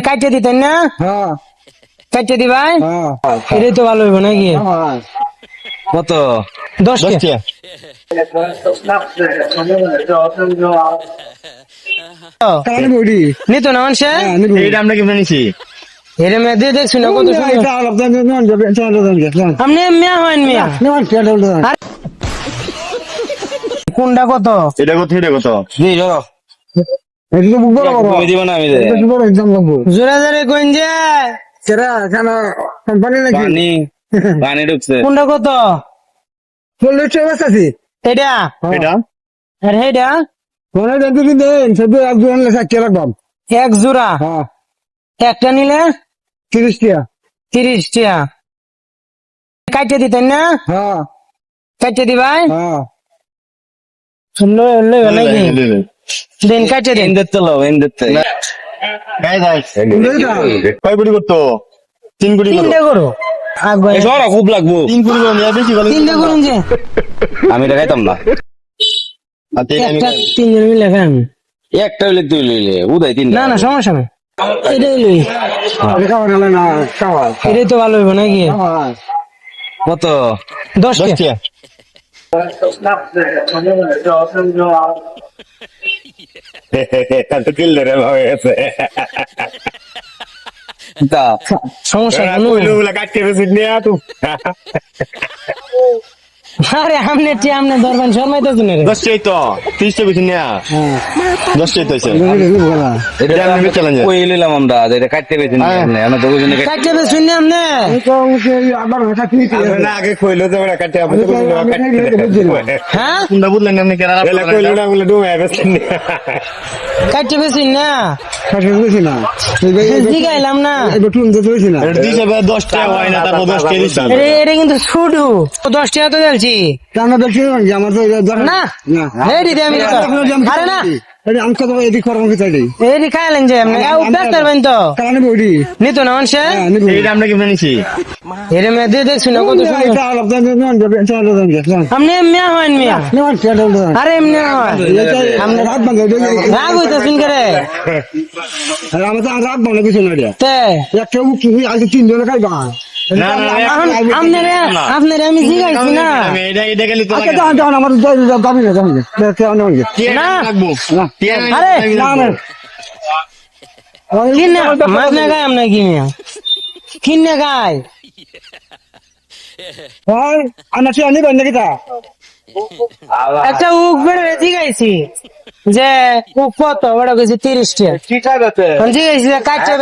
কাটতে দিতেন না? হ্যাঁ কাটতে দিবাই? হ্যাঁ এটাই তো ভালো হইব নাকি? কত? 10 টাকা। কারণ বড়ি নিত না মানুষে? এইটা আমরা কেমন নিছি? এরে মেয়ে দিয়ে দেখছি না কত সুন্দর। এটা আলাদা নন যাবে চলো যান আপনি মেয়া হন মেয়া। নন চলো যান কোনটা কত? এটা কত? এটা কত? জি ধরো। এটা তো বড় বড় তুমি দিবা না আমি দে। এটা তো বড় এক্সাম লাগবো জোরে জোরে কইন যে। সেরা কেন কোম্পানি নাকি পানি পানি ঢুকছে। কোনটা কত? 40 টাকা আছে এটা এটা আর হেডা কোন যদি দেন শুধু একজন লেখা কে রাখবাম এক জোড়া। হ্যাঁ একটা নিলে 30 টাকা 30 টাকা। কাটতে দিতেন না? হ্যাঁ কাটতে দিবাই? হ্যাঁ লই নাকি? দিন কাটতে দিন। এন্ডের তো লও এন্ডের তো। গাই দাই। কয় কোটি করতো? 3 কোটি করো। তিনটে করো। আগে এই সরা খুব লাগবো। 3 কোটি করে নিয়ে বেশি ভালো তিনটে করুন যে। আমি এটা খাইতাম না। আতে আমি একটা তিনজন মিলে খান। একটা হইলে তুই লইলে উদয় তিন না না সমস্যা নেই। এটাই লই। এটা খাওয়া না খাওয়া এটাই তো ভালো হইব নাকি? হ্যাঁ কত? 10 টাকা। 10 টাকা। এত কিল ধরে ভাবে গেছে। তা সমস্যা এরা কোনো কইলো বলে কাটকে বেশি নিয়ে আতু। আরে আমনে টি আমনে ধরবেন শর্মাইতেছেন রে। 10 টাই তো 30 টা বেশি নিয়ে। 10 টাই তো আছে। এটা আমি চ্যালেঞ্জ কই লইলাম আমরা এটা কাটতে বেশি নিয়ে আমনে আমরা তো বুঝিনি কাটতে বে শুনি আমনে। আবার কথা ঠিক না আগে কইলো তো ওরা কাটতে আপনি তো কাটতে। হ্যাঁ কোনটা বুঝলেন আপনি কেন এলা কইলো না বলে ডুবে বেশি নিয়ে। কাটতে বে শুনি না। কথা বলছি না জিগাইলাম না। এবার টুন তো বলছি না এটা দিছে 10 টাকা হয় না তারপর 10 টাকা দিছে। এটা কিন্তু শুধু 10 টাকা তো দিয়েছি। কেন দেখছি আমার তো না এই দিদি আমি আরে না আমি কত এদিক করবো কি চাই এই খাইলেন যে আপনি অভ্যাস করবেন তো। কারণ বড়ি নিত না মানুষে? এইটা আমরা কেমন নিছি? এরে মেয়ে দিয়ে দেখছি না কত সুন্দর। এটা আলাদা নন যাবে চলো যান আপনি মেয়া হন মেয়া। নন চলো যান আরে এমনি হয়। আমরা রাত বাঁধা রাগ হইতেছেন করে আমরা তো রাত বাঁধা কিছু না রে তে একটা উঠি আজ 3 জন খাইবা না না আপনারে আমি জিগাইছি না। আমি এটা গেলি তো আচ্ছা দাও আমার দাবি না না। লাগবো। আরে না না কিনে মাছ না গায় আমরা কিনে গায় ওই আনা সে আনি বান্না কিটা একটা উক বেড়ে জিগাইছি যে উক কত ওটা কইছি 30 টাকা। ঠিক আছে জিগাইছি কাটছে